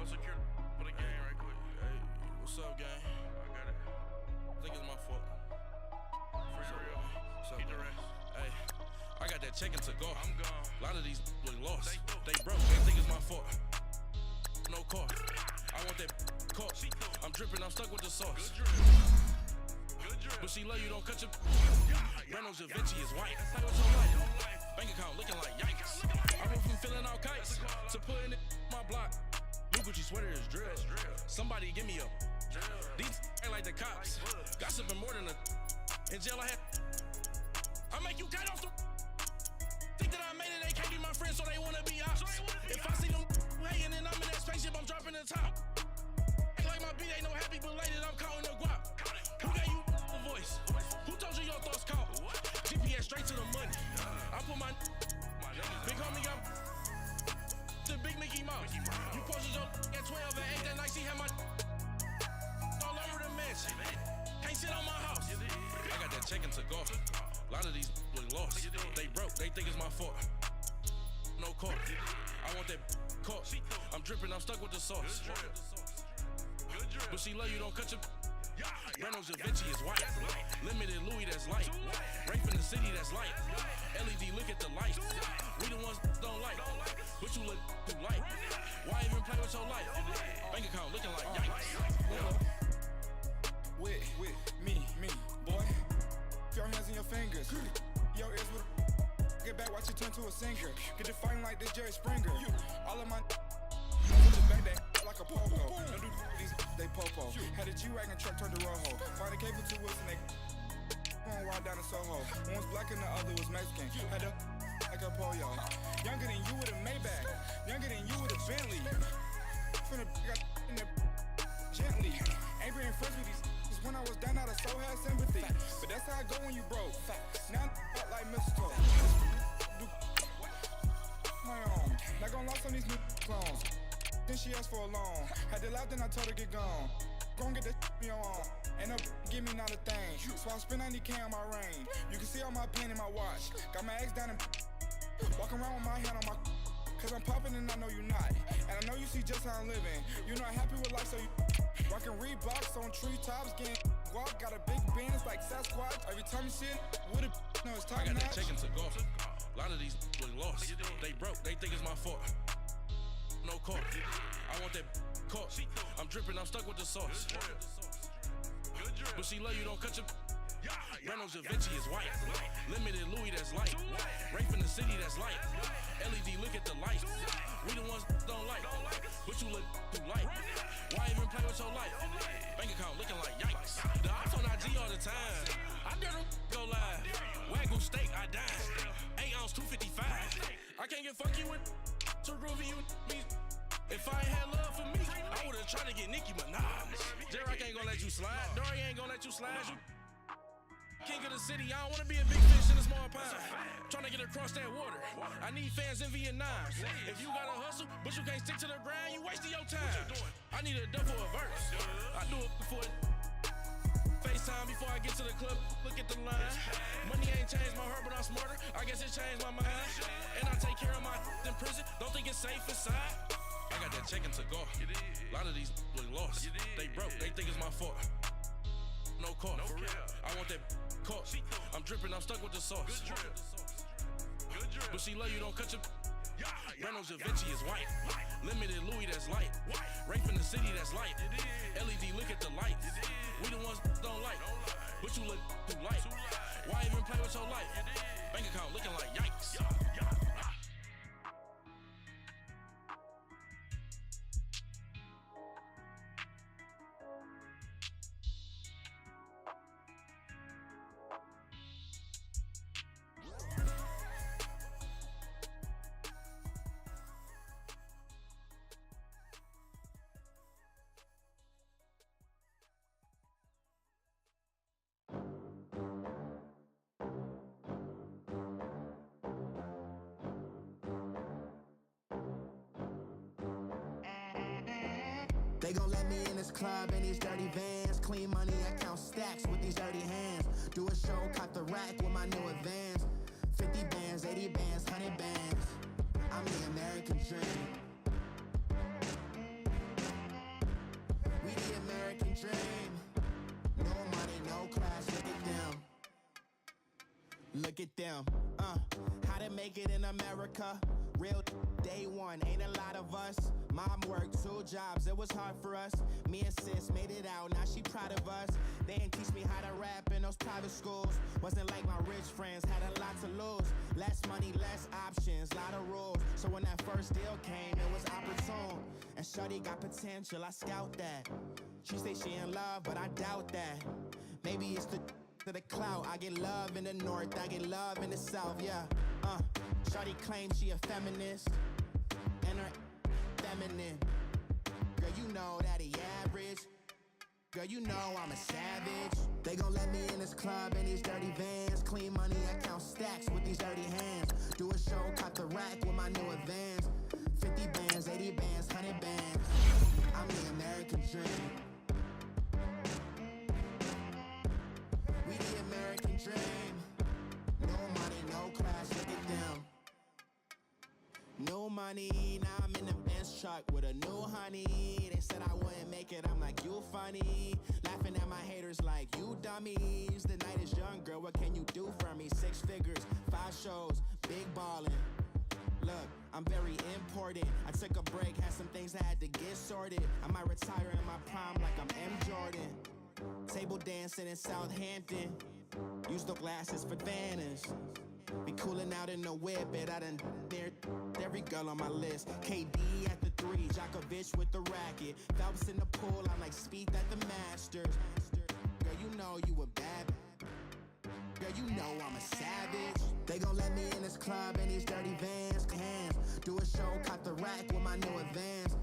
go secure for the game right quick. Hey, what's up, gang? I got it. I think it's my fault. Free real. Keep the rest. Hey, I got that check-in to go. I'm gone. A lot of these look lost. They They broke. They think it's my fault. No car. I want that car. I'm dripping. I'm stuck with the sauce. Good drip. Good drip. But she love you. Don't cut your. Reynolds Da Vinci is white. Play with your life. Bank account looking like yikes. I went from filling out kites to putting it in my block. New Gucci sweater is drill. Somebody give me a. These ain't like the cops. Gossiping more than a. In jail I had. I make you cut off the. Think that I made it, they can't be my friends, so they wanna be ops. If I see them hating and I'm in that spaceship, I'm dropping the top. Act like my beat ain't no happy, but later I'm counting the guap. Who gave you the voice? Who told you your thoughts count? GPS straight to the money. I put my big homie up. The big Mickey Mouse. You posted your at 12 and 8 that night, she had my all over the mansion. Can't sit on my house. I got that check-in to go. A lot of these look lost. They broke. They think it's my fault. No car. I want that car. I'm dripping. I'm stuck with the sauce. But she love you. Don't cut your. Reynolds Da Vinci is white. Limited Louis that's light. Rape in the city that's light. LED look at the light. We the ones don't like. But you look too light. Why even play with your life? Bank account looking like yikes. With me, boy. Your hands in your fingers. Your ears with get back, watch you turn to a singer. Get it fighting like this Jerry Springer. All of my put the back that like a popo. Don't do these, they popo. Had a G-Wagon truck turned to Rojo. Find a cable 2 wheels and they going ride down to Soho. One was black and the other was Mexican. Had a like a pollo. Younger than you with a Maybach. Younger than you with a Bentley. From the got in the gently. Ain't being friends with these. When I was down, I so had sympathy. But that's how I go when you broke. Now I'm like mistletoe. My own. Not gonna lost on these new clones. Then she asked for a loan. Had to laugh, then I told her get gone. Gon' get that me on. Ain't no give me not a thing. So I spend 90K on my ring. You can see all my pain in my watch. Got my ex down and walking around with my hand on my. Cause I'm popping and I know you not. And I know you see just how I'm living. You're not happy with life, so you rockin' Reeboks on treetops, getting guap. Got a big band, it's like Sasquatch. Every time you see it, with a no, it's top I got notch. that check-in to go. A lot of these look lost. They broke. They think it's my fault. No car. I want that car. I'm dripping. I'm stuck with the sauce. But she love you. Don't cut your. Reynolds Da Vinci is white. Limited Louis that's light. Rape in the city that's light. LED look at the light. We the ones don't like. But you look too light. Why even play with your life? Bank account looking like yikes. The ops on IG all the time. I dare them go live. Wagyu steak, I died. 8 ounce 255. I can't get funky with to groovy you me. If I ain't had love for me, I would've tried to get Nicki Minaj. J-Rock ain't gonna let you slide. Dory ain't gonna let you slide. You king of the city, I don't wanna be a big fish in a small pond. Tryna get across that water. I need fans in Vietnam. If you gotta hustle, but you can't stick to the grind, you wasting your time. I need a dub for a verse. I do it for it. FaceTime before I get to the club, look at the line. Money ain't changed my heart, but I'm smarter. I guess it changed my mind. And I take care of my in prison. Don't think it's safe inside. I got that check-in to go. A lot of these look lost. They broke. They think it's my fault. No car. I want that car. I'm dripping. I'm stuck with the sauce. But she love you. Don't cut your. Reynolds Da Vinci is white. Limited Louis that's light. Rape in the city that's light. LED look at the light. We the ones don't like. But you look too light. Why even play with your life? Bank account looking like yikes. They gon' let me in this club in these dirty vans. Clean money, I count stacks with these dirty hands. Do a show, cop the rack with my new advance. 50 bands, 80 bands, 100 bands. I'm the American dream. American dream. No money, no class, look at them. Look at them, how to make it in America. Real day one, ain't a lot of us. Mom worked 2 jobs, it was hard for us. Me and sis made it out, now she proud of us. They didn't teach me how to rap in those private schools. Wasn't like my rich friends, had a lot to lose. Less money, less options, lot of rules. So when that first deal came, it was opportune. And shorty got potential, I scout that. She say she in love, but I doubt that. Maybe it's to the clout. I get love in the north, I get love in the south, yeah. Shorty claims she a feminist, and her feminine. Girl, you know that he average. Girl, you know I'm a savage. They gon' let me in this club in these dirty vans. Clean money, I count stacks with these dirty hands. Do a show, cut the rack with my new advance. 50 bands, 80 bands, 100 bands. I'm the American dream. We the American dream. No money, no class, look at them. No money, now I'm in the Benz truck with a new honey. They said I wouldn't make it, I'm like, you funny. Laughing at my haters like, you dummies. The night is young, girl, what can you do for me? 6 figures, 5 shows, big ballin'. Look, I'm very important. I took a break, had some things I had to get sorted. I might retire in my prime like I'm M. Jordan. Table dancing in Southampton. Use the glasses for Vannas. Be cooling out in the whip, and I done there every girl on my list. KD at the 3, Djokovic with the racket. Phelps in the pool, I'm like Speed at the Masters. Girl, you know you a bad. Girl, you know I'm a savage. They gon' let me in this club in these dirty vans. Hands, do a show, cut the rack with my new advance.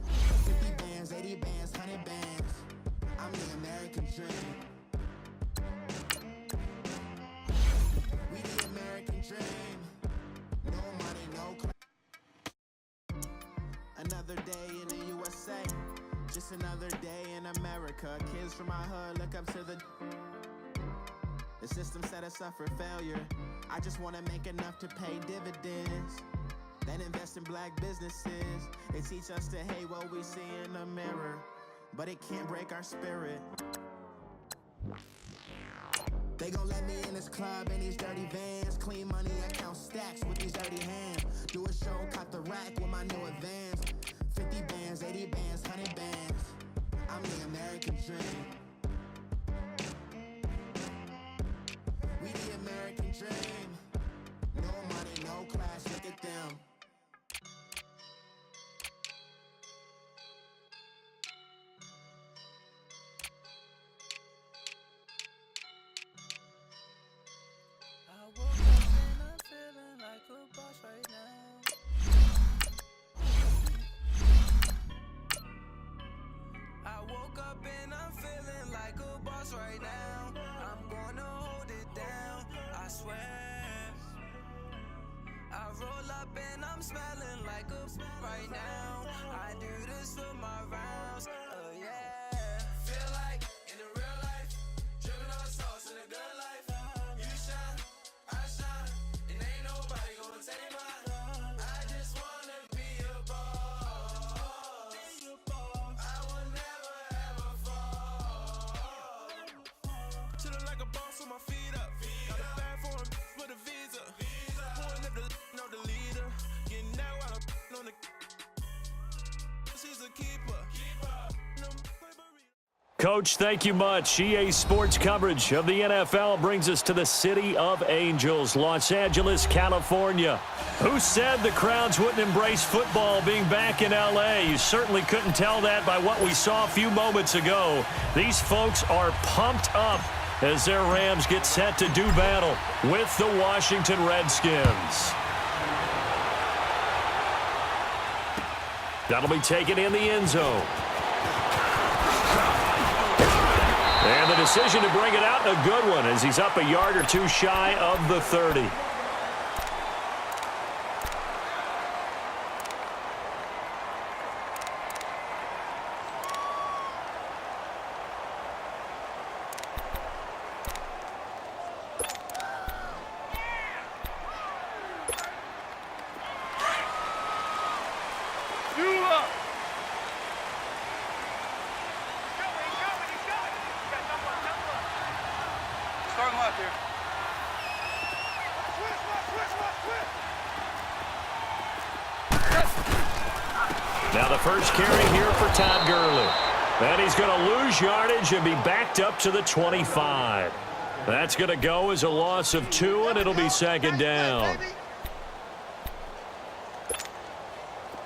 50 bands, 80 bands, 100 bands. I'm the American dream. We the American dream. No money, no class. Another day in the USA. Just another day in America. Kids from my hood look up to the system set us up for failure. I just wanna make enough to pay dividends. Then invest in black businesses. They teach us to hate what we see in the mirror, but it can't break our spirit. They gon' let me in this club in these dirty vans. Clean money, I count stacks with these dirty hands. Do a show, cut the rack with my new advance. 50 bands, 80 bands, 100 bands. I'm the American dream. We the American dream. No money, no class, look at them. I woke up and I'm feeling like a boss right now. I woke up and I'm feeling like a boss right now. I'm gonna hold it down, I swear. I roll up and I'm smelling like a right now. I do this for my rounds, yeah. Feel like in the real life, dripping on sauce in a good life. You shine, I shine, and ain't nobody gonna take mine. I just wanna be a boss. I will never ever fall. Chillin' like a boss with my feet up. Got a bag for him with a visa. Pulling up the know the leader. Getting out while I'm on the. She's a keeper. Coach, thank you much. EA Sports coverage of the NFL brings us to the City of Angels, Los Angeles, California. Who said the crowds wouldn't embrace football being back in L.A.? You certainly couldn't tell that by what we saw a few moments ago. These folks are pumped up as their Rams get set to do battle with the Washington Redskins. That'll be taken in the end zone. And the decision to bring it out, a good one, as he's up a yard or two shy of the 30. out there. Now the first carry here for Todd Gurley. And he's going to lose yardage and be backed up to the 25. That's going to go as a loss of 2, and it'll be second down.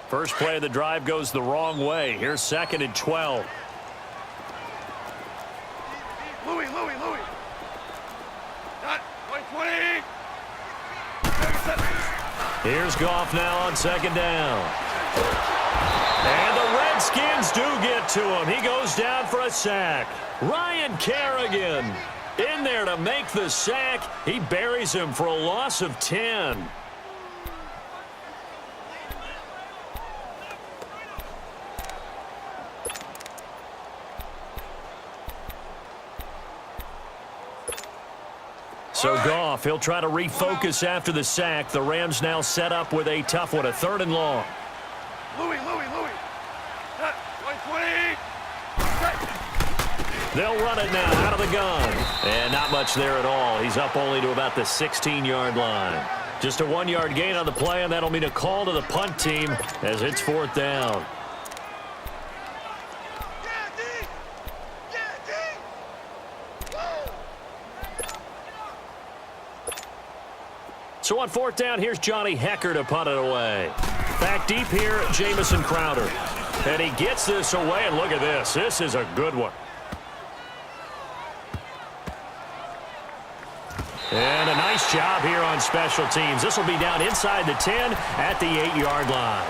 First play of the drive goes the wrong way. Here's second and 12. Louis. Not 120. Here's Goff now on second down. And the Redskins do get to him. He goes down for a sack. Ryan Kerrigan in there to make the sack. He buries him for a loss of 10. So Goff, he'll try to refocus after the sack. The Rams now set up with a tough one, a 3rd and long. Louis. Not 120. They'll run it now out of the gun. And not much there at all. He's up only to about the 16-yard line. Just a 1-yard gain on the play, and that'll mean a call to the punt team as it's 4th down. So on 4th down, here's Johnny Hecker to punt it away. Back deep here, Jamison Crowder. And he gets this away, and look at this. This is a good one. And a nice job here on special teams. This will be down inside the 10 at the 8-yard line.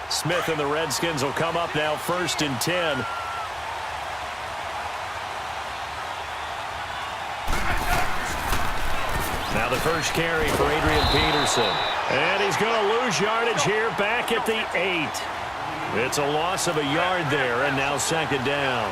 Smith and the Redskins will come up now 1st and 10. Now the first carry for Adrian Peterson. And he's going to lose yardage here back at the 8. It's a loss of a yard there, and now second down.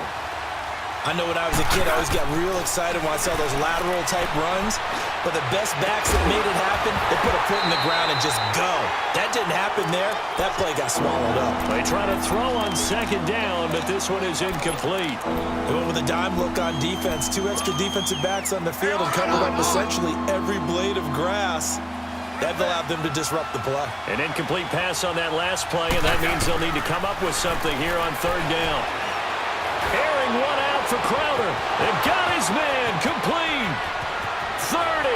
I know when I was a kid, I always got real excited when I saw those lateral-type runs. But the best backs that made it happen, they put a foot in the ground and just go. That didn't happen there. That play got swallowed up. They try to throw on second down, but this one is incomplete. They went with a dime look on defense. 2 extra defensive backs on the field and covered up essentially every blade of grass. That allowed them to disrupt the play. An incomplete pass on that last play, and that means they'll need to come up with something here on 3rd down. Airing one out for Crowder. They got his man complete. 30,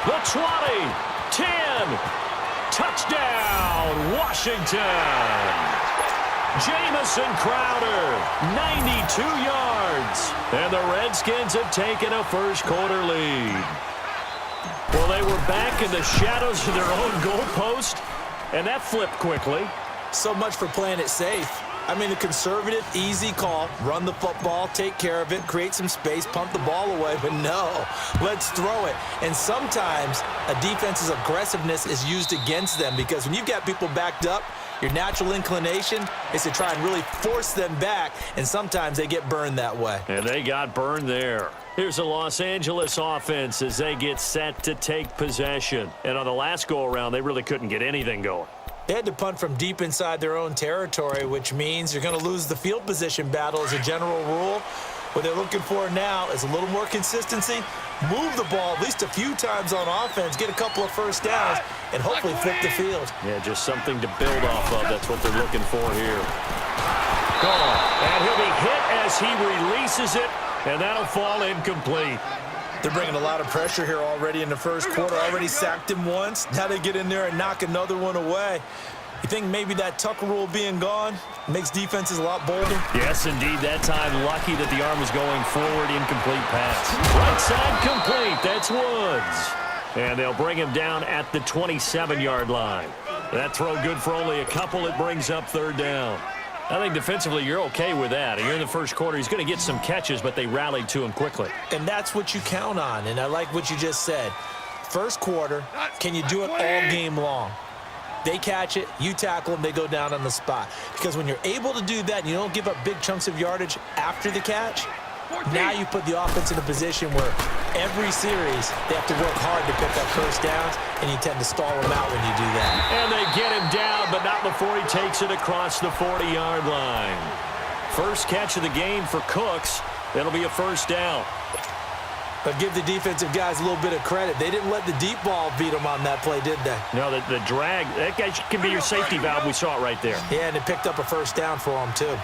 the 20, 10. Touchdown, Washington. Jamison Crowder, 92 yards. And the Redskins have taken a first-quarter lead. Well, they were back in the shadows of their own goalpost, and that flipped quickly. So much for playing it safe. I mean, the conservative, easy call, run the football, take care of it, create some space, pump the ball away, but no, let's throw it. And sometimes a defense's aggressiveness is used against them because when you've got people backed up, your natural inclination is to try and really force them back, and sometimes they get burned that way. And they got burned there. Here's the Los Angeles offense as they get set to take possession. And on the last go-around, they really couldn't get anything going. They had to punt from deep inside their own territory, which means you're going to lose the field position battle as a general rule. What they're looking for now is a little more consistency, move the ball at least a few times on offense, get a couple of first downs, and hopefully flip the field. Yeah, just something to build off of. That's what they're looking for here. Gone. And he'll be hit as he releases it, and that'll fall incomplete. They're bringing a lot of pressure here already in the first quarter. Already sacked him once. Now they get in there and knock another one away. You think maybe that Tucker rule being gone makes defenses a lot bolder? Yes, indeed. That time, lucky that the arm was going forward. Incomplete pass. Right side complete. That's Woods. And they'll bring him down at the 27-yard line. That throw good for only a couple. It brings up 3rd down. I think defensively you're okay with that. You're in the first quarter. He's going to get some catches, but they rallied to him quickly. And that's what you count on, and I like what you just said. First quarter, can you do it all game long? They catch it, you tackle them, they go down on the spot. Because when you're able to do that and you don't give up big chunks of yardage after the catch, now you put the offense in a position where Every series, they have to work hard to pick up first downs, and you tend to stall them out when you do that. And they get him down, but not before he takes it across the 40-yard line. First catch of the game for Cooks. It'll be a first down. But give the defensive guys a little bit of credit. They didn't let the deep ball beat them on that play, did they? No, the drag, that guy can be your safety valve. We saw it right there. Yeah, and it picked up a first down for them, too.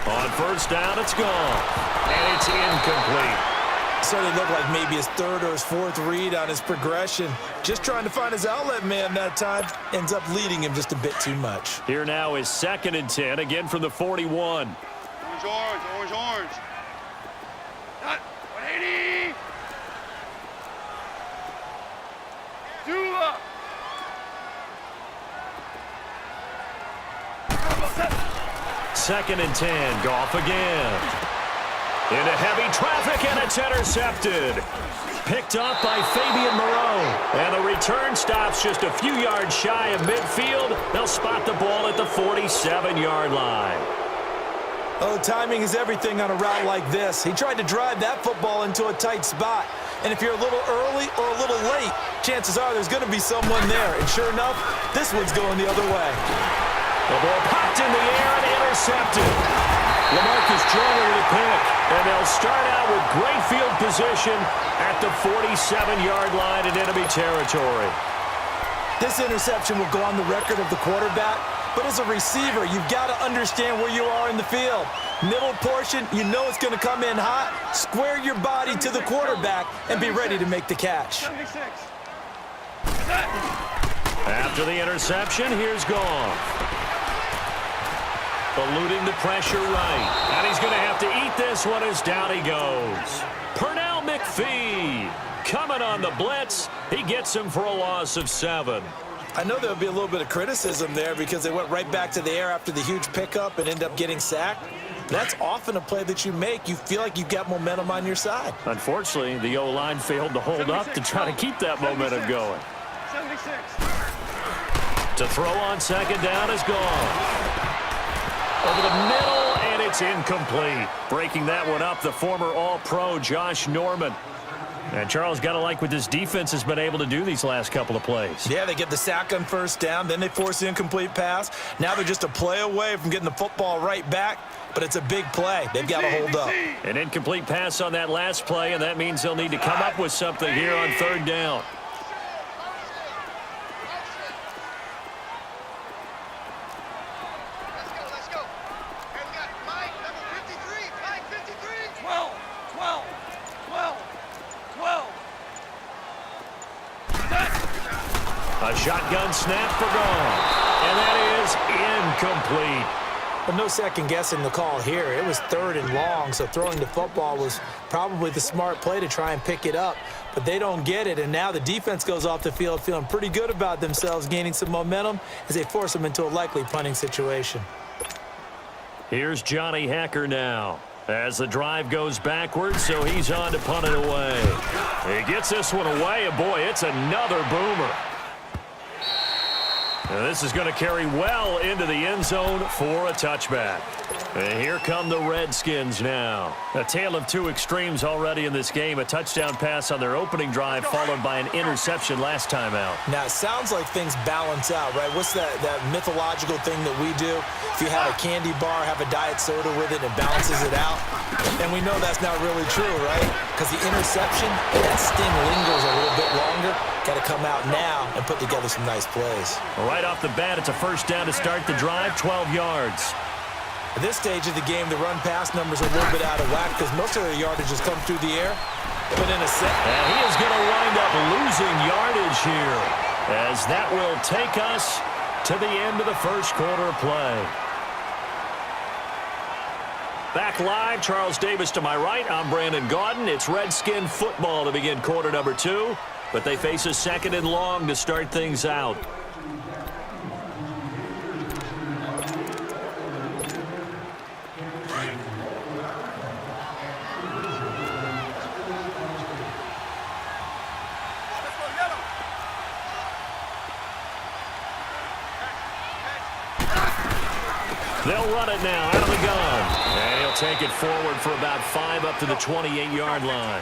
On first down, it's gone. And it's incomplete. Started to look like maybe his third or his fourth read on his progression. Just trying to find his outlet man that time. Ends up leading him just a bit too much. Here now is 2nd and 10, again from the 41. Orange, orange, orange. Not 180. Dula. Second and 10, Goff again. Into heavy traffic, and it's intercepted. Picked up by Fabian Moreau. And the return stops just a few yards shy of midfield. They'll spot the ball at the 47-yard line. Oh, timing is everything on a route like this. He tried to drive that football into a tight spot. And if you're a little early or a little late, chances are there's going to be someone there. And sure enough, this one's going the other way. The ball popped in the air and intercepted. LaMarcus Joyner with a pick. And they'll start out with great field position at the 47-yard line in enemy territory. This interception will go on the record of the quarterback. But as a receiver, you've got to understand where you are in the field. Middle portion, you know it's going to come in hot. Square your body to the quarterback and be ready to make the catch. 76. After the interception, here's Goff. Eluding the pressure right. And he's going to have to eat this one as down he goes. Pernell McPhee coming on the blitz. He gets him for a loss of 7. I know there'll be a little bit of criticism there because they went right back to the air after the huge pickup and end up getting sacked. That's often a play that you make. You feel like you've got momentum on your side. Unfortunately, the O-line failed to hold up to try to keep that momentum going. 76. To throw on second down is gone. Over the middle, and it's incomplete. Breaking that one up, the former All-Pro Josh Norman. And Charles, got to like what this defense has been able to do these last couple of plays. Yeah, they get the sack on first down, then they force the incomplete pass. Now they're just a play away from getting the football right back, but it's a big play. They've got to hold up. An incomplete pass on that last play, and that means they'll need to come up with something here on third down. A shotgun snap for Goff. And that is incomplete. Well, no second guessing the call here. It was 3rd and long, so throwing the football was probably the smart play to try and pick it up. But they don't get it, and now the defense goes off the field feeling pretty good about themselves, gaining some momentum as they force them into a likely punting situation. Here's Johnny Hacker now. As the drive goes backwards, so he's on to punt it away. He gets this one away, and boy, it's another boomer. And this is going to carry well into the end zone for a touchback. And here come the Redskins now. A tale of two extremes already in this game. A touchdown pass on their opening drive followed by an interception last time out. Now, it sounds like things balance out, right? What's that mythological thing that we do? If you have a candy bar, have a diet soda with it, and it balances it out. And we know that's not really true, right? Because the interception, that sting lingers a little bit longer. Got to come out now and put together some nice plays. Right off the bat, it's a first down to start the drive, 12 yards. At this stage of the game, the run-pass numbers are a little bit out of whack because most of their yardage has come through the air. But in a set, and he is going to wind up losing yardage here, as that will take us to the end of the first quarter of play. Back live, Charles Davis to my right. I'm Brandon Gaudin. It's Redskin football to begin quarter number 2, but they face a 2nd and long to start things out. They'll run it now out of the gun. And he'll take it forward for about 5 up to the 28-yard line.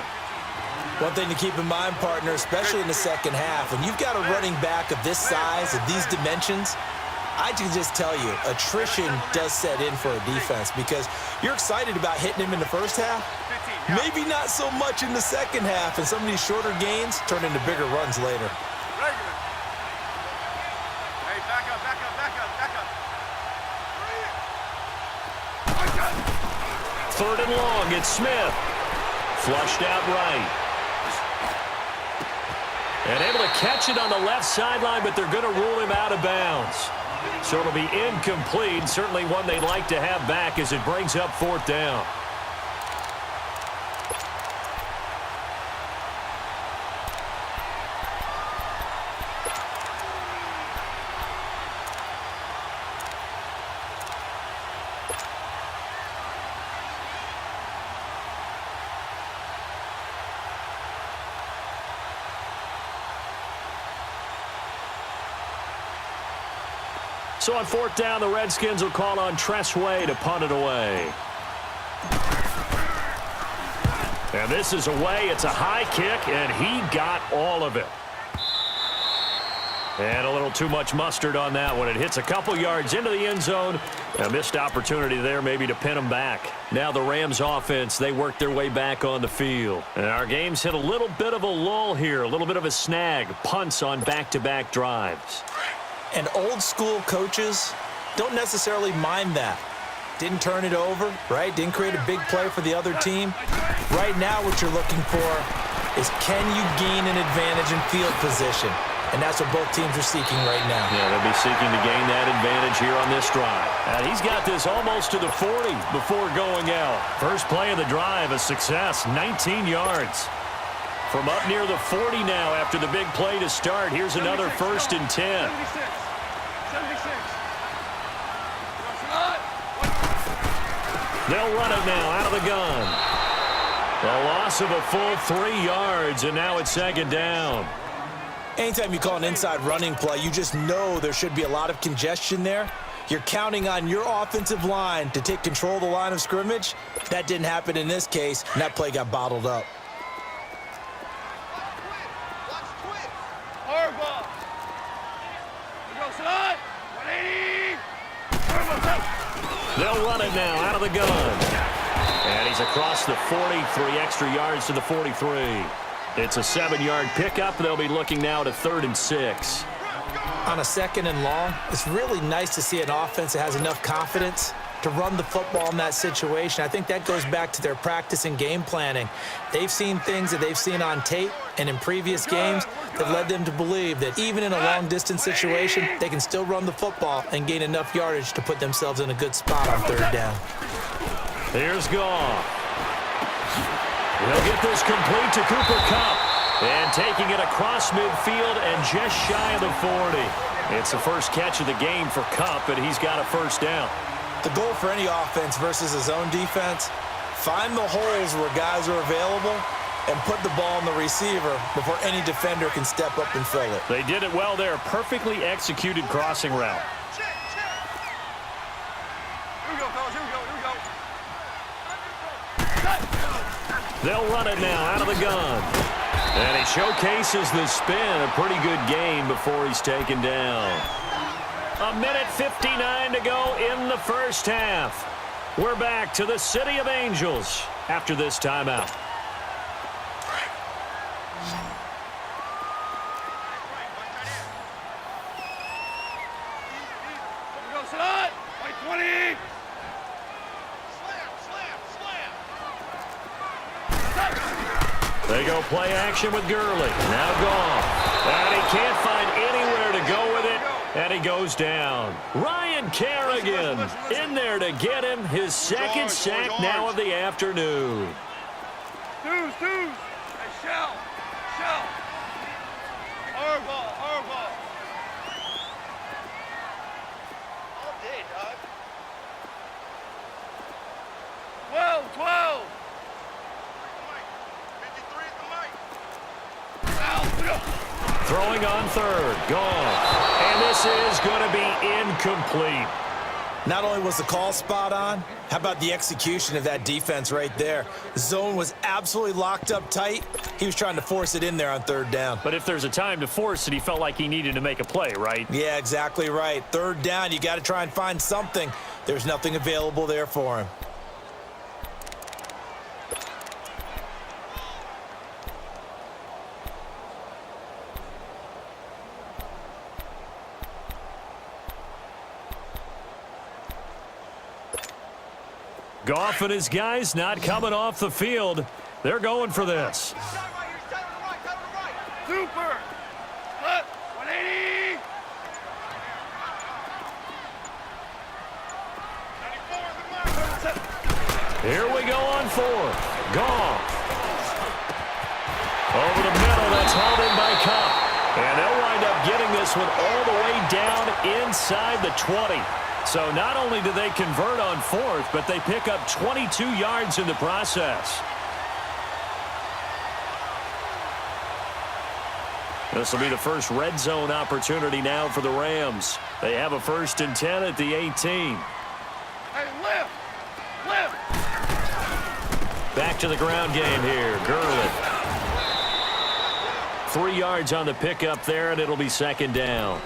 One thing to keep in mind, partner, especially in the second half, when you've got a running back of this size, of these dimensions, I can just tell you, attrition does set in for a defense because you're excited about hitting him in the first half. Maybe not so much in the second half, and some of these shorter gains turn into bigger runs later. Hey, back up, back up, back up, back up. Third and long, it's Smith. Flushed out right. And able to catch it on the left sideline, but they're going to rule him out of bounds. So it'll be incomplete. Certainly one they'd like to have back as it brings up 4th down. So on 4th down, the Redskins will call on Tressway to punt it away. And this is away. It's a high kick, and he got all of it. And a little too much mustard on that one. It hits a couple yards into the end zone. A missed opportunity there maybe to pin him back. Now the Rams offense, they work their way back on the field. And our game's hit a little bit of a lull here, a little bit of a snag. Punts on back-to-back drives. And old-school coaches don't necessarily mind that. Didn't turn it over, right? Didn't create a big play for the other team. Right now what you're looking for is can you gain an advantage in field position? And that's what both teams are seeking right now. Yeah, they'll be seeking to gain that advantage here on this drive. And he's got this almost to the 40 before going out. First play of the drive, a success, 19 yards. From up near the 40 now after the big play to start. Here's another 1st and 10. 76. They'll run it now out of the gun. A loss of a full 3 yards, and now it's 2nd down. Anytime you call an inside running play, you just know there should be a lot of congestion there. You're counting on your offensive line to take control of the line of scrimmage. That didn't happen in this case, and that play got bottled up. They'll run it now out of the gun. And he's across the 40, 3 extra yards to the 43. It's a 7-yard pickup. They'll be looking now to 3rd and 6. On a 2nd and long, it's really nice to see an offense that has enough confidence to run the football in that situation. I think that goes back to their practice and game planning. They've seen things that they've seen on tape and in previous games that led them to believe that even in a long-distance situation, they can still run the football and gain enough yardage to put themselves in a good spot on 3rd down. Here's Goff. He'll get this complete to Cooper Kupp. And taking it across midfield and just shy of the 40. It's the first catch of the game for Kupp, and he's got a 1st down. The goal for any offense versus his own defense, find the holes where guys are available and put the ball on the receiver before any defender can step up and fill it. They did it well there. Perfectly executed crossing route. Here we go, fellas. Here we go. They'll run it now out of the gun. And he showcases the spin. A pretty good game before he's taken down. 1:59 to go in the first half. We're back to the City of Angels after this timeout. They go play action with Gurley. Now Goff. And he can't find anywhere to go with it. And he goes down. Ryan Kerrigan in there to get him his 2nd sack now of the afternoon. Hey, Shell. Our ball. All day, dog. 12. Throwing on 3rd. Goff. And this is going to be incomplete. Not only was the call spot on, how about the execution of that defense right there? The zone was absolutely locked up tight. He was trying to force it in there on third down. But if there's a time to force it, he felt like he needed to make a play, right? Yeah, exactly right. Third down, you got to try and find something. There's nothing available there for him. Goff and his guys not coming off the field. They're going for this. Super. Split. 180. 94. Here we go on fourth. Goff. Over the middle, that's hauled in by Cup. And they'll wind up getting this one all the way down inside the 20. So not only do they convert on fourth, but they pick up 22 yards in the process. This will be the first red zone opportunity now for the Rams. They have a 1st and 10 at the 18. Hey, lift. Lift. Back to the ground game here. Gurley. 3 yards on the pickup there, and it'll be 2nd down.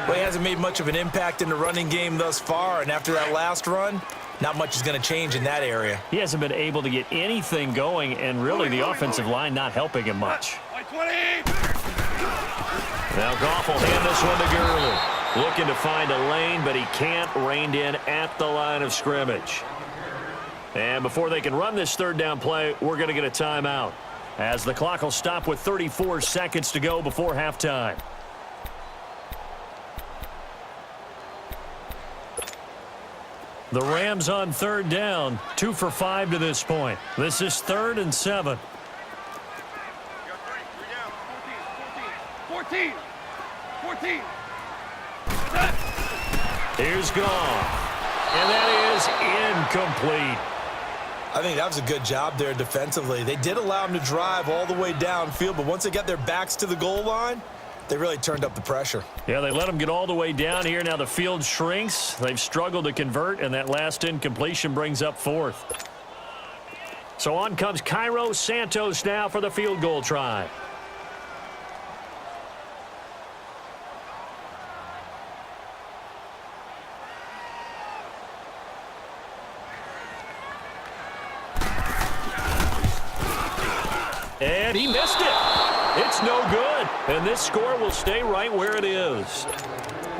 Well, he hasn't made much of an impact in the running game thus far, and after that last run, not much is going to change in that area. He hasn't been able to get anything going, and really the offensive line not helping him much. 20. Now Goff will hand this one to Gurley. Looking to find a lane, but he can't. Reined in at the line of scrimmage. And before they can run this 3rd down play, we're going to get a timeout, as the clock will stop with 34 seconds to go before halftime. The Rams on 3rd down, 2 for 5 to this point. This is 3rd and 7. 14. 14. Here's Goff. And that is incomplete. I think that was a good job there defensively. They did allow him to drive all the way downfield, but once they got their backs to the goal line, they really turned up the pressure. Yeah, they let them get all the way down here. Now the field shrinks. They've struggled to convert, and that last incompletion brings up 4th. So on comes Cairo Santos now for the field goal try. And he missed it. It's no good. And this score will stay right where it is.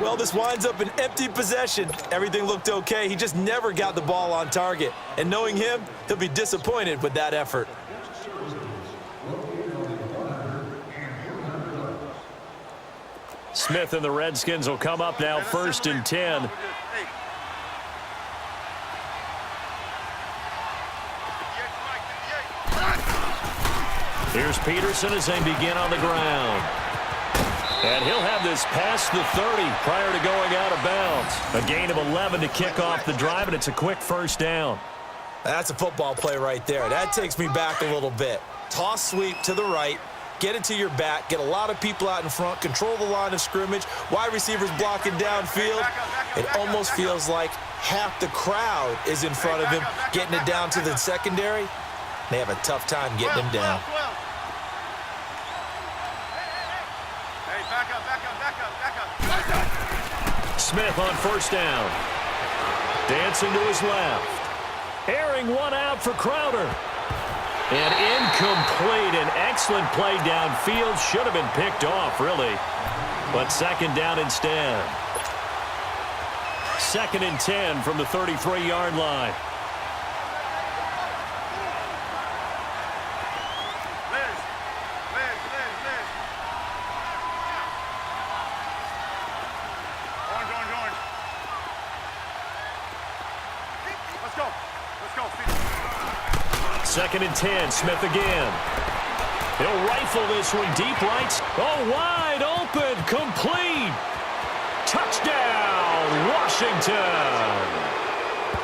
Well, this winds up an empty possession. Everything looked okay. He just never got the ball on target. And knowing him, he'll be disappointed with that effort. Smith and the Redskins will come up now 1st and 10. Here's Peterson as they begin on the ground. And he'll have this past the 30 prior to going out of bounds. A gain of 11 to kick off the drive, and it's a quick 1st down. That's a football play right there. That takes me back a little bit. Toss sweep to the right, get it to your back, get a lot of people out in front, control the line of scrimmage, wide receivers blocking downfield. It almost feels like half the crowd is in front of him, getting it down to the secondary. They have a tough time getting him down. Hey, back up. Smith on 1st down. Dancing to his left. Airing one out for Crowder. And incomplete. An excellent play downfield. Should have been picked off, really. But 2nd down instead. 2nd and 10 from the 33-yard line. Let's go. 2nd and 10. Smith again. He'll rifle this one deep right. Oh, wide open. Complete. Touchdown, Washington.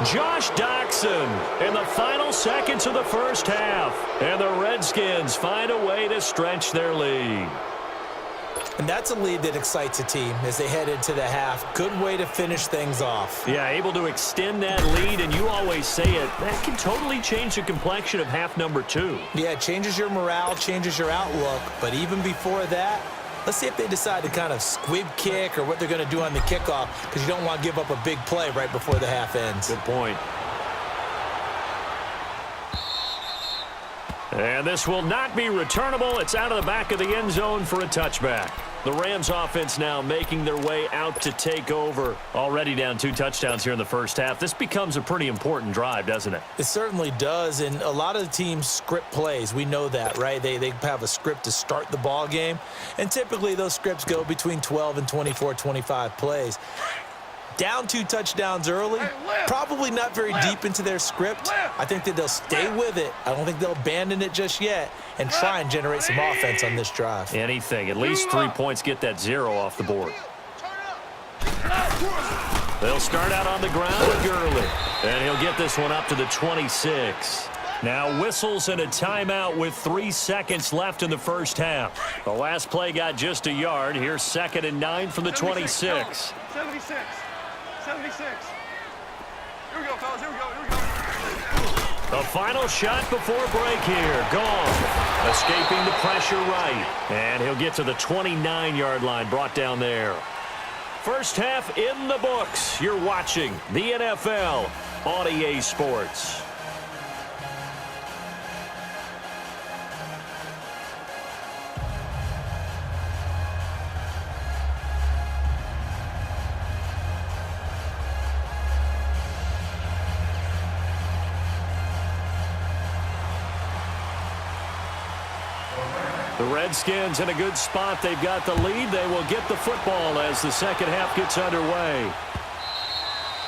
Josh Doxson in the final seconds of the 1st half. And the Redskins find a way to stretch their lead. And that's a lead that excites a team as they head into the half. Good way to finish things off. Yeah, able to extend that lead, and you always say it, that can totally change the complexion of half number 2. Yeah, it changes your morale, changes your outlook. But even before that, let's see if they decide to kind of squib kick or what they're going to do on the kickoff, because you don't want to give up a big play right before the half ends. Good point. And this will not be returnable. It's out of the back of the end zone for a touchback. The Rams offense now making their way out to take over. Already down 2 touchdowns here in the first half. This becomes a pretty important drive, doesn't it? It certainly does, and a lot of the teams script plays. We know that, right? They have a script to start the ball game, and typically those scripts go between 12 and 24, 25 plays. Down 2 touchdowns early, probably not very deep into their script. I think that they'll stay with it. I don't think they'll abandon it just yet and try and generate some offense on this drive. Anything. At least 3 points, get that 0 off the board. They'll start out on the ground with Gurley, and he'll get this one up to the 26. Now whistles and a timeout with 3 seconds left in the first half. The last play got just a yard. Here's 2nd and 9 from the 26. 76. 76. Here we go, fellas. Here we go. The final shot before break here. Gone. Escaping the pressure right. And he'll get to the 29-yard line, brought down there. First half in the books. You're watching the NFL on EA Sports. The Redskins in a good spot. They've got the lead. They will get the football as the second half gets underway.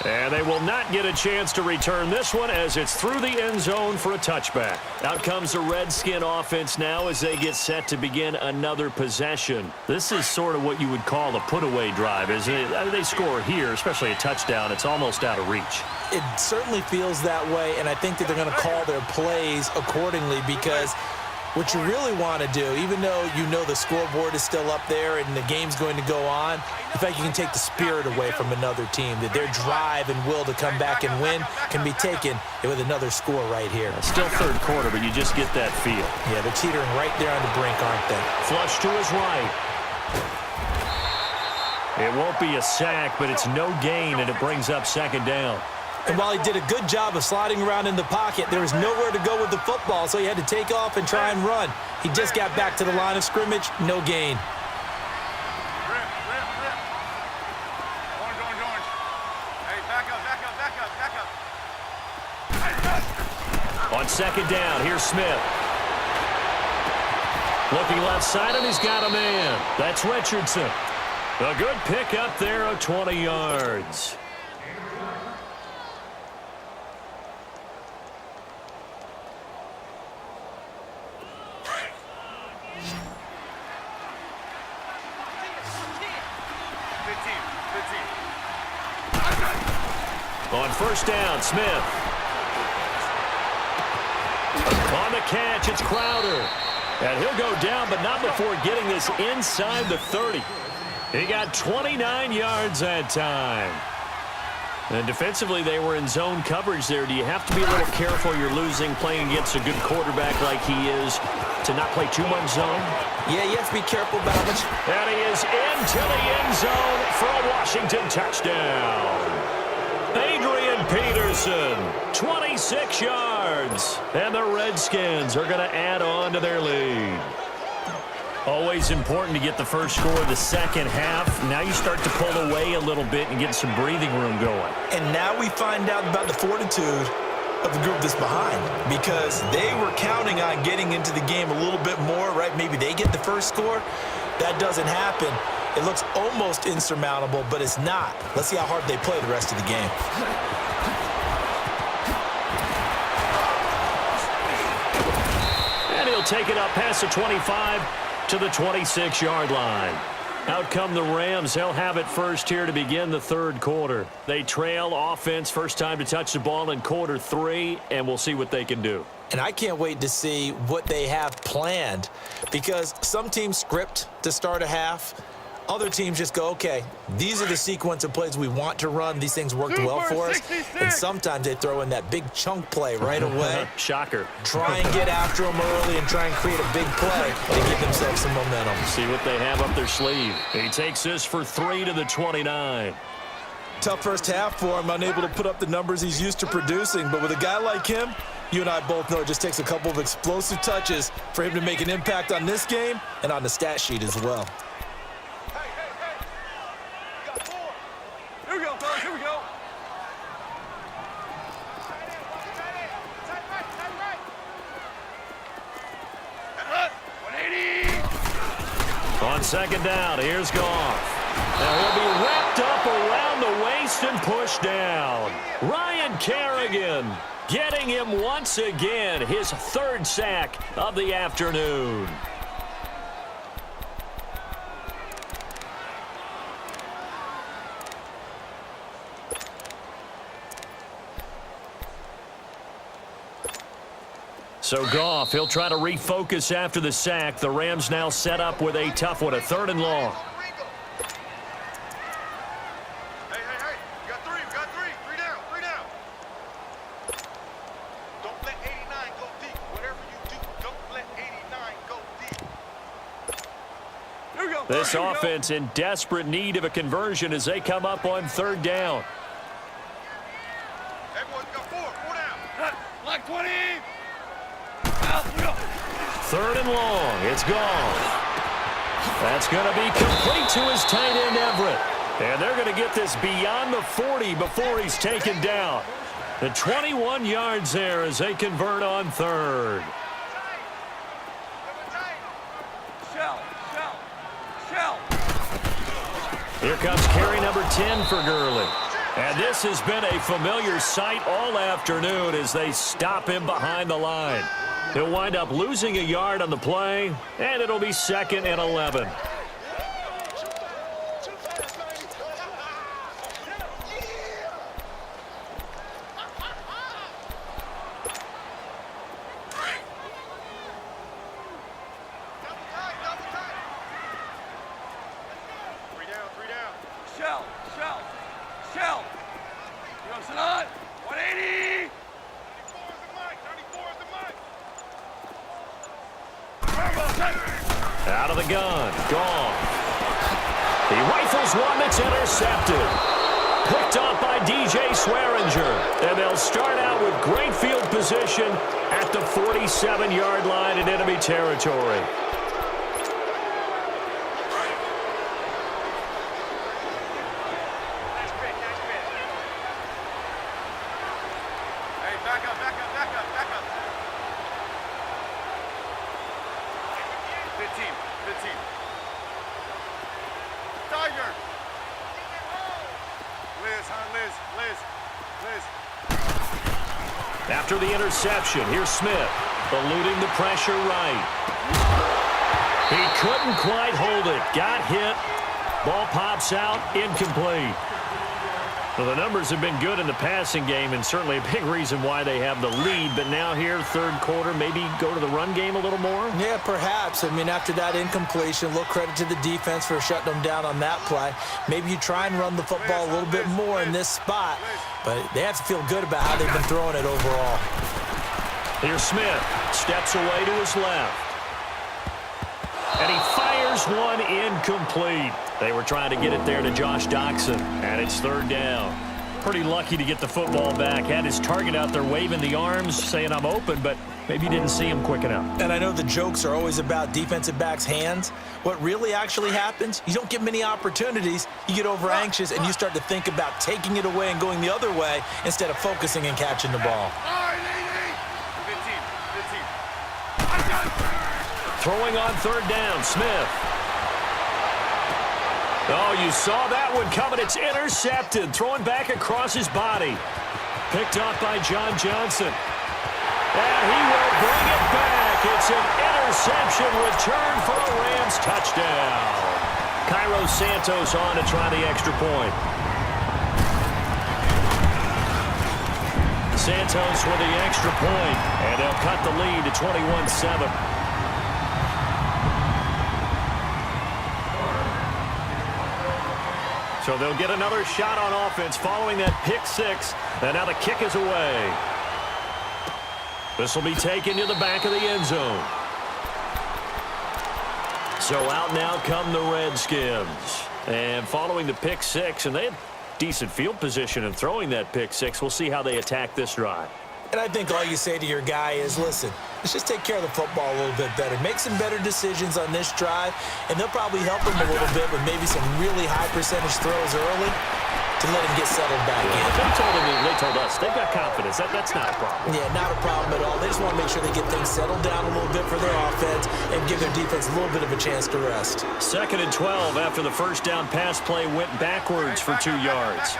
And they will not get a chance to return this one as it's through the end zone for a touchback. Out comes the Redskin offense now as they get set to begin another possession. This is sort of what you would call a put-away drive, isn't it? They score here, especially a touchdown. It's almost out of reach. It certainly feels that way, and I think that they're going to call their plays accordingly, because what you really want to do, even though you know the scoreboard is still up there and the game's going to go on, in fact, you can take the spirit away from another team, that their drive and will to come back and win can be taken with another score right here. Still third quarter, but you just get that feel. Yeah, they're teetering right there on the brink, aren't they? Flush to his right. It won't be a sack, but it's no gain, and it brings up 2nd down. And while he did a good job of sliding around in the pocket, there was nowhere to go with the football, so he had to take off and try and run. He just got back to the line of scrimmage, no gain. Rip. Orange. Hey, back up. On 2nd down, here's Smith. Looking left side, and he's got a man. That's Richardson. A good pickup there of 20 yards. On 1st down, Smith. On the catch, it's Crowder. And he'll go down, but not before getting this inside the 30. He got 29 yards that time. And defensively, they were in zone coverage there. Do you have to be a little careful? You're losing, playing against a good quarterback like he is, to not play too much zone? Yeah, you have to be careful about how much. And he is into the end zone for a Washington touchdown. Adrian Peterson, 26 yards. And the Redskins are going to add on to their lead. Always important to get the first score of the second half. Now you start to pull away a little bit and get some breathing room going. And now we find out about the fortitude of the group that's behind, because they were counting on getting into the game a little bit more, right? Maybe they get the first score. That doesn't happen. It looks almost insurmountable, but it's not. Let's see how hard they play the rest of the game. And he'll take it up past the 25 to the 26-yard line. Out come the Rams. They'll have it first here to begin the third quarter. They trail offense, first time to touch the ball in quarter 3, and we'll see what they can do. And I can't wait to see what they have planned, because some teams script to start a half. Other teams just go, okay, these are the sequence of plays we want to run. These things worked well for us. And sometimes they throw in that big chunk play right away. Shocker. Try and get after them early and try and create a big play to give themselves some momentum. See what they have up their sleeve. He takes this for 3 to the 29. Tough first half for him, unable to put up the numbers he's used to producing. But with a guy like him, you and I both know it just takes a couple of explosive touches for him to make an impact on this game and on the stat sheet as well. Here we go, fellas. Here we go. On second down, here's Goff. Now he'll be wrapped up around the waist and pushed down. Ryan Kerrigan getting him once again, his 3rd sack of the afternoon. So Goff, he'll try to refocus after the sack. The Rams now set up with a tough one, a 3rd and long. Hey, we got 3. We got 3. 3 down. 3 down. Don't let 89 go deep. Whatever you do, don't let 89 go deep. Here we go. This offense in desperate need of a conversion as they come up on 3rd down. Everyone's got 4. 4 down. Like 20. 3rd and long. It's gone. That's going to be complete to his tight end, Everett. And they're going to get this beyond the 40 before he's taken down. The 21 yards there as they convert on 3rd. Shell. Here comes carry number 10 for Gurley. And this has been a familiar sight all afternoon as they stop him behind the line. He'll wind up losing a yard on the play, and it'll be 2nd and 11. Shell. You know, Salah, 180. Out of the gun, gone. He rifles one that's intercepted. Picked up by DJ Swearinger. And they'll start out with great field position at the 47-yard line in enemy territory. Hey, back up. 15. Tiger. Liz. After the interception, here's Smith, eluding the pressure right. He couldn't quite hold it. Got hit. Ball pops out, incomplete. Well, the numbers have been good in the passing game, and certainly a big reason why they have the lead. But now here, 3rd quarter, maybe go to the run game a little more? Yeah, perhaps. I mean, after that incompletion, a little credit to the defense for shutting them down on that play. Maybe you try and run the football a little bit more in this spot, but they have to feel good about how they've been throwing it overall. Here's Smith. Steps away to his left. And he fires one incomplete. They were trying to get it there to Josh Doxson, and it's 3rd down. Pretty lucky to get the football back. Had his target out there waving the arms, saying I'm open, but maybe didn't see him quick enough. And I know the jokes are always about defensive backs' hands. What really actually happens, you don't get many opportunities. You get over anxious, and you start to think about taking it away and going the other way instead of focusing and catching the ball. 15. Throwing on 3rd down, Smith. Oh, you saw that one coming. It's intercepted. Throwing back across his body. Picked up by John Johnson. And he will bring it back. It's an interception return for a Rams touchdown. Cairo Santos on to try the extra point. Santos with the extra point, and they'll cut the lead to 21-7. So they'll get another shot on offense following that pick six, and now the kick is away. This will be taken to the back of the end zone. So out now come the Redskins. And following the pick six, and they had decent field position in throwing that pick six. We'll see how they attack this drive. And I think all you say to your guy is, listen, let's just take care of the football a little bit better. Make some better decisions on this drive, and they'll probably help him a little bit with maybe some really high percentage throws early to let him get settled back in. They told us they've got confidence. That's not a problem. Yeah, not a problem at all. They just want to make sure they get things settled down a little bit for their offense and give their defense a little bit of a chance to rest. 2nd and 12 after the first down pass play went backwards for 2 yards.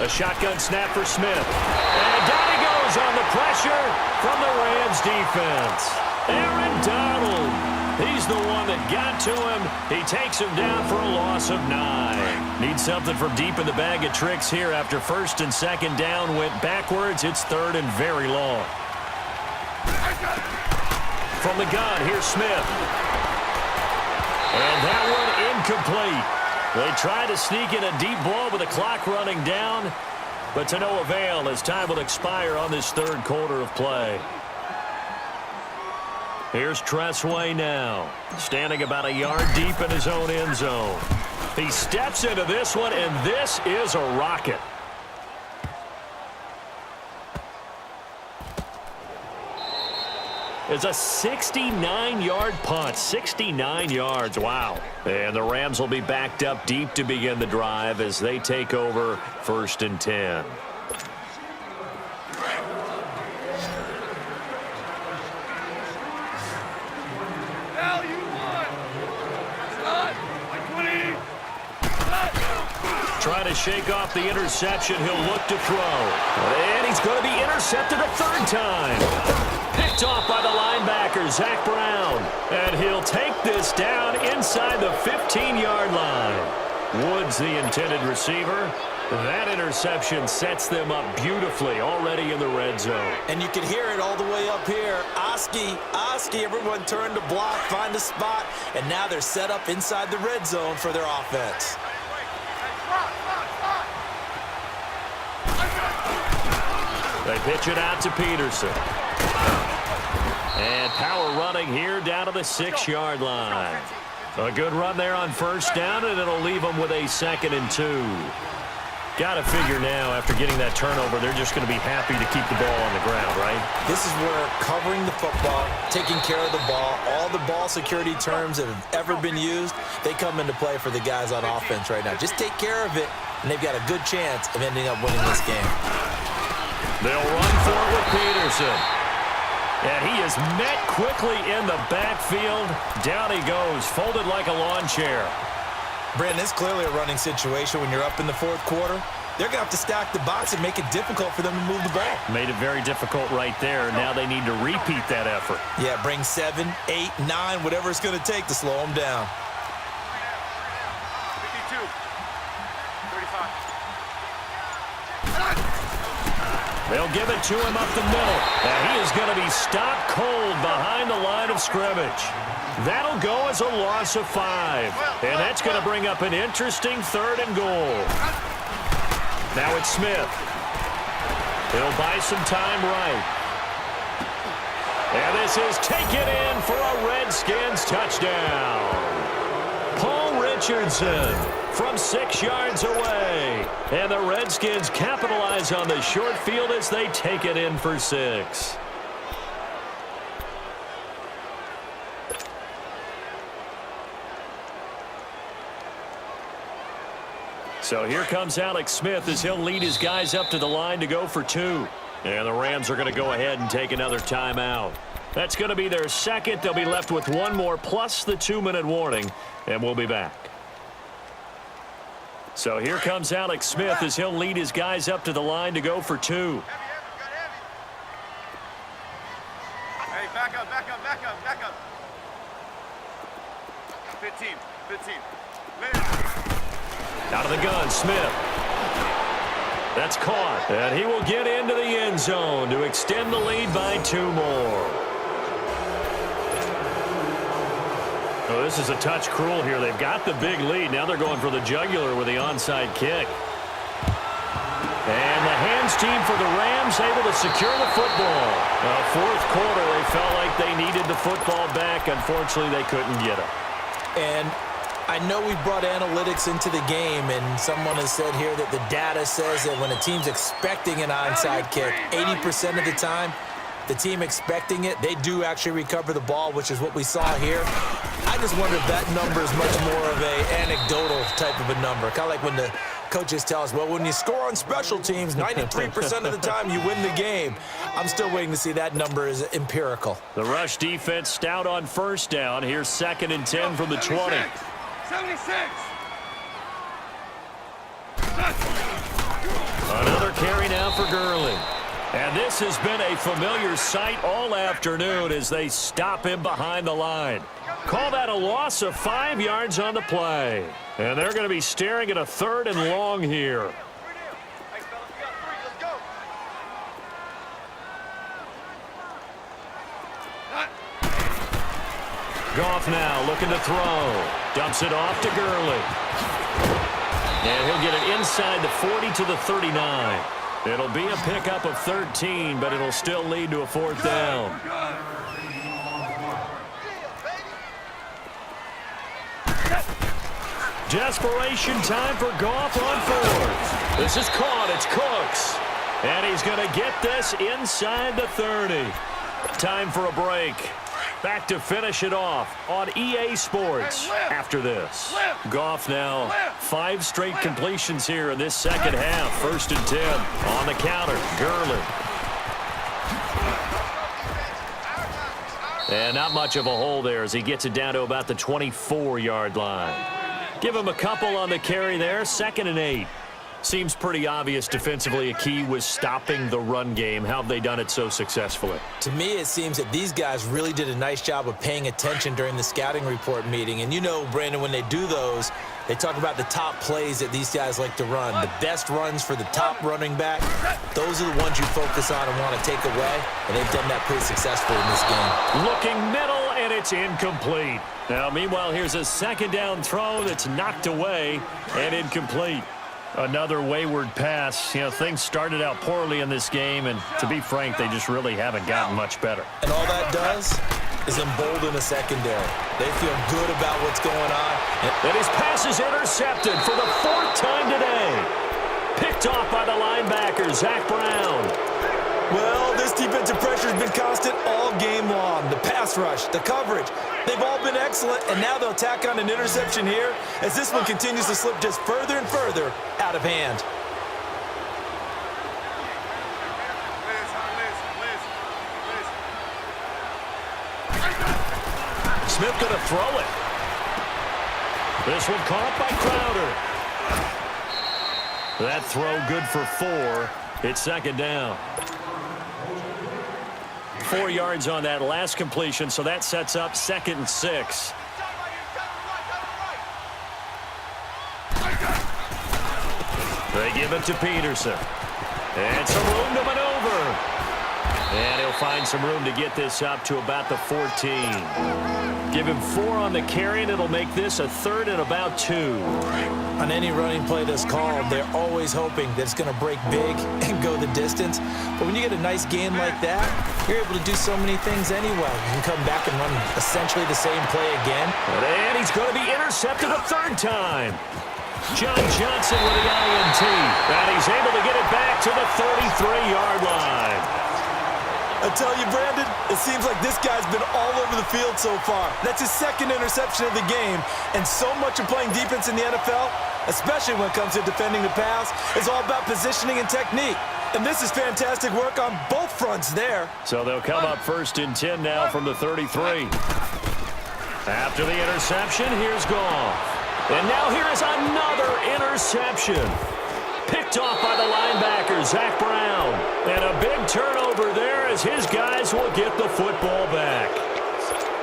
A shotgun snap for Smith. And down he goes on the pressure from the Rams defense. Aaron Donald. He's the one that got to him. He takes him down for a loss of 9. Needs something from deep in the bag of tricks here after 1st and 2nd down went backwards. It's 3rd and very long. From the gun, here's Smith. And that one incomplete. They try to sneak in a deep ball with the clock running down, but to no avail as time will expire on this 3rd quarter of play. Here's Tressway now, standing about a yard deep in his own end zone. He steps into this one, and this is a rocket. It's a 69-yard punt. 69 yards. Wow. And the Rams will be backed up deep to begin the drive as they take over 1st and 10. Trying to shake off the interception. He'll look to throw. And he's going to be intercepted a 3rd time. Picked off by the linebacker, Zach Brown. And he'll take this down inside the 15-yard line. Woods, the intended receiver. That interception sets them up beautifully already in the red zone. And you can hear it all the way up here. Oski, everyone turned to block, find a spot, and now they're set up inside the red zone for their offense. They pitch it out to Peterson. And power running here down to the 6-yard line. A good run there on 1st down, and it'll leave them with a 2nd and 2. Got to figure now, after getting that turnover, they're just going to be happy to keep the ball on the ground, right? This is where covering the football, taking care of the ball, all the ball security terms that have ever been used, they come into play for the guys on offense right now. Just take care of it, and they've got a good chance of ending up winning this game. They'll run for it with Peterson. And he is met quickly in the backfield. Down he goes, folded like a lawn chair. Brandon, it's clearly a running situation when you're up in the 4th quarter. They're going to have to stack the box and make it difficult for them to move the ball. Made it very difficult right there. Now they need to repeat that effort. Yeah, bring 7, 8, 9, whatever it's going to take to slow them down. 52. 35. They'll give it to him up the middle. And he is going to be stopped cold behind the line of scrimmage. That'll go as a loss of 5. And that's going to bring up an interesting 3rd and goal. Now it's Smith. He'll buy some time right. And this is taken in for a Redskins touchdown. Paul Richardson from 6 yards away. And the Redskins capitalize on the short field as they take it in for 6. So here comes Alex Smith as he'll lead his guys up to the line to go for 2. And the Rams are going to go ahead and take another timeout. That's going to be their 2nd. They'll be left with 1 more plus the 2-minute warning, and we'll be back. So here comes Alex Smith as he'll lead his guys up to the line to go for 2. Hey, back up, back up, back up, back up. 15. Out of the gun, Smith. That's caught, and he will get into the end zone to extend the lead by 2 more. Oh, this is a touch cruel here. They've got the big lead. Now they're going for the jugular with the onside kick. And the hands team for the Rams able to secure the football. Fourth quarter, they felt like they needed the football back. Unfortunately, they couldn't get it. And I know we brought analytics into the game, and someone has said here that the data says that when a team's expecting an onside kick, 80% of the time, the team expecting it, they do actually recover the ball, which is what we saw here. I just wonder if that number is much more of a anecdotal type of a number. Kind of like when the coaches tell us, well, when you score on special teams, 93% of the time you win the game. I'm still waiting to see that number is empirical. The rush defense stout on first down. Here's 2nd and 10 from the 20. 76. Another carry now for Gurley. And this has been a familiar sight all afternoon as they stop him behind the line. Call that a loss of 5 yards on the play. And they're going to be staring at a 3rd and long here. Hey, fellas, we got 3. Let's go. Goff now looking to throw. Dumps it off to Gurley. And he'll get it inside the 40 to the 39. It'll be a pickup of 13, but it'll still lead to a 4th down. Desperation time for Goff on 4th. This is caught. It's Cooks. And he's going to get this inside the 30. Time for a break. Back to finish it off on EA Sports after this. Goff now 5 straight completions here in this second half. 1st and 10 on the counter. Gurley. And not much of a hole there as he gets it down to about the 24-yard line. Give him a couple on the carry there. 2nd and 8. Seems pretty obvious defensively a key was stopping the run game. How have they done it so successfully? To me, it seems that these guys really did a nice job of paying attention during the scouting report meeting. And you know, Brandon, when they do those, they talk about the top plays that these guys like to run. The best runs for the top running back, those are the ones you focus on and want to take away. And they've done that pretty successfully in this game. Looking middle, and it's incomplete. Now, meanwhile, here's a 2nd down throw that's knocked away and incomplete. Another wayward pass. You know, things started out poorly in this game, and to be frank, they just really haven't gotten much better. And all that does is embolden a secondary. They feel good about what's going on. And his pass is intercepted for the 4th time today. Picked off by the linebacker, Zach Brown. Well, this defensive pressure has been constant all game long. The pass rush, the coverage, they've all been excellent, and now they'll tack on an interception here as this one continues to slip just further and further out of hand. Smith going to throw it. This one caught by Crowder. That throw good for 4. It's 2nd down. 4 yards on that last completion, so that sets up 2nd and 6. They give it to Peterson. And some room to maneuver. And he'll find some room to get this up to about the 14. Give him 4 on the carry, and it'll make this a 3rd and about 2. On any running play that's called, they're always hoping that it's going to break big and go the distance. But when you get a nice game like that, you're able to do so many things anyway. You can come back and run essentially the same play again. And he's going to be intercepted a 3rd time. John Johnson with the INT. And he's able to get it back to the 33-yard line. I tell you, Brandon, it seems like this guy's been all over the field so far. That's his 2nd interception of the game. And so much of playing defense in the NFL, especially when it comes to defending the pass, is all about positioning and technique. And this is fantastic work on both fronts there. So they'll come up 1st and 10 now from the 33. After the interception, here's Goff. And now here is another interception. Picked off by the linebacker, Zach Brown. And a big turnover there as his guys will get the football back.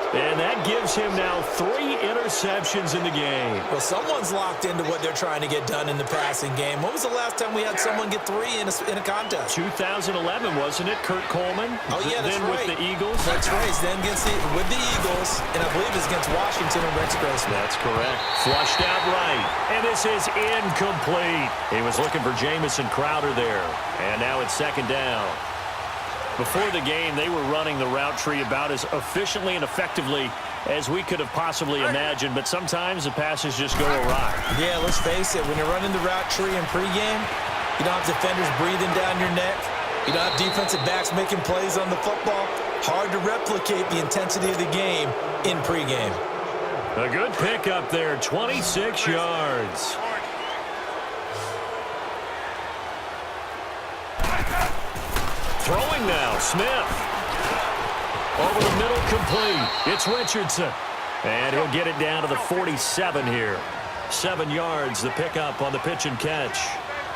And that gives him now 3 interceptions in the game. Well, someone's locked into what they're trying to get done in the passing game. When was the last time we had someone get 3 in a contest? 2011, wasn't it? Kurt Coleman? Oh, yeah, that's then right. with the Eagles. That's right. Then with the Eagles, and I believe it's against Washington and Rex Grossman. That's correct. Flushed out right. And this is incomplete. He was looking for Jamison Crowder there. And now it's 2nd down. Before the game, they were running the route tree about as efficiently and effectively as we could have possibly imagined, but sometimes the passes just go awry. Yeah, let's face it. When you're running the route tree in pregame, you don't have defenders breathing down your neck. You don't have defensive backs making plays on the football. Hard to replicate the intensity of the game in pregame. A good pickup there, 26 yards. Throwing now, Smith. Over the middle, complete. It's Richardson. And he'll get it down to the 47 here. 7 yards, the pickup on the pitch and catch.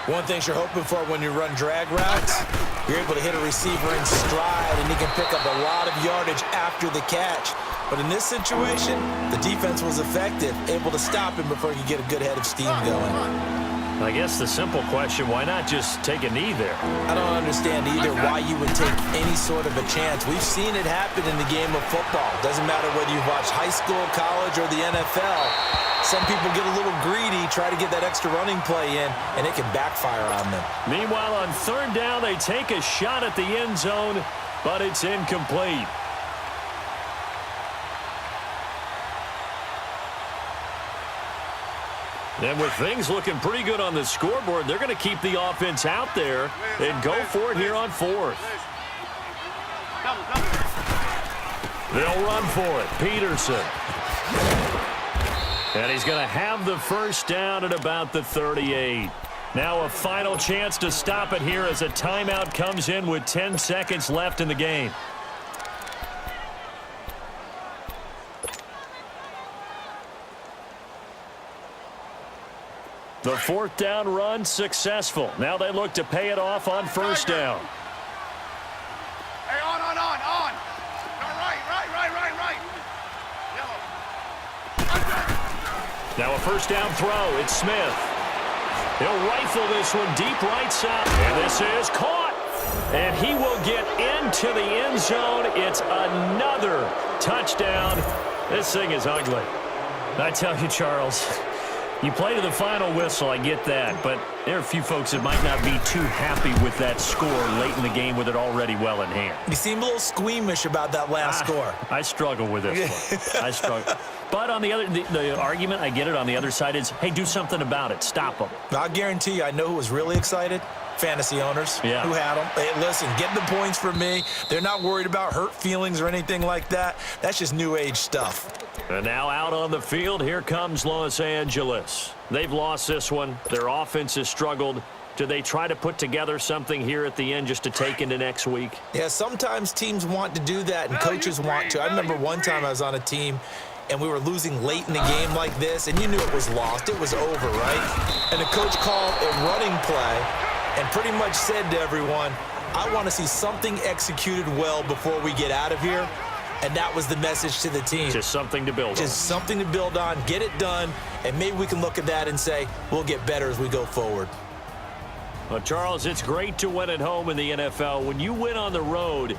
One thing you're hoping for when you run drag routes, you're able to hit a receiver in stride, and he can pick up a lot of yardage after the catch. But in this situation, the defense was effective, able to stop him before he could get a good head of steam going. I guess the simple question, why not just take a knee there? I don't understand either why you would take any sort of a chance. We've seen it happen in the game of football. Doesn't matter whether you've watched high school, college, or the NFL. Some people get a little greedy, try to get that extra running play in, and it can backfire on them. Meanwhile, on 3rd down, they take a shot at the end zone, but it's incomplete. And with things looking pretty good on the scoreboard, they're going to keep the offense out there and go for it here on 4th. They'll run for it. Peterson. And he's going to have the 1st down at about the 38. Now a final chance to stop it here as a timeout comes in with 10 seconds left in the game. The 4th down run successful. Now they look to pay it off on 1st down. Hey, on. No, right. Yellow. Now a 1st down throw. It's Smith. He'll rifle this one deep right side. And this is caught. And he will get into the end zone. It's another touchdown. This thing is ugly. I tell you, Charles, you play to the final whistle, I get that, but there are a few folks that might not be too happy with that score late in the game with it already well in hand. You seem a little squeamish about that last score. I struggle with this one. I struggle. But on the other, the argument, I get it, on the other side is, hey, do something about it. Stop them. I'll guarantee you, I know who was really excited. Fantasy owners who had them. Hey, listen, get the points for me. They're not worried about hurt feelings or anything like that. That's just new age stuff. And now out on the field, here comes Los Angeles. They've lost this one. Their offense has struggled. Do they try to put together something here at the end just to take into next week? Yeah, sometimes teams want to do that and coaches want to. I remember one time I was on a team and we were losing late in the game like this, and you knew it was lost. It was over, right? And the coach called a running play and pretty much said to everyone, I want to see something executed well before we get out of here. And that was the message to the team. Just something to build on. Just something to build on, get it done, and maybe we can look at that and say, we'll get better as we go forward. Well, Charles, it's great to win at home in the NFL. When you win on the road,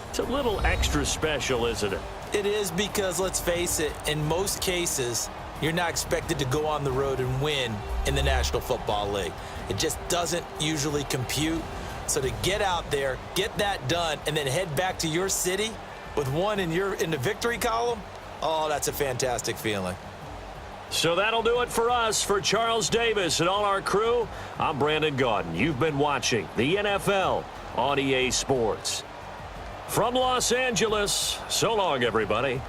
it's a little extra special, isn't it? It is, because, let's face it, in most cases, you're not expected to go on the road and win in the National Football League. It just doesn't usually compute. So to get out there, get that done, and then head back to your city with one in the victory column, oh, that's a fantastic feeling. So that'll do it for us. For Charles Davis and all our crew, I'm Brandon Gaudin. You've been watching the NFL on EA Sports. From Los Angeles, so long, everybody.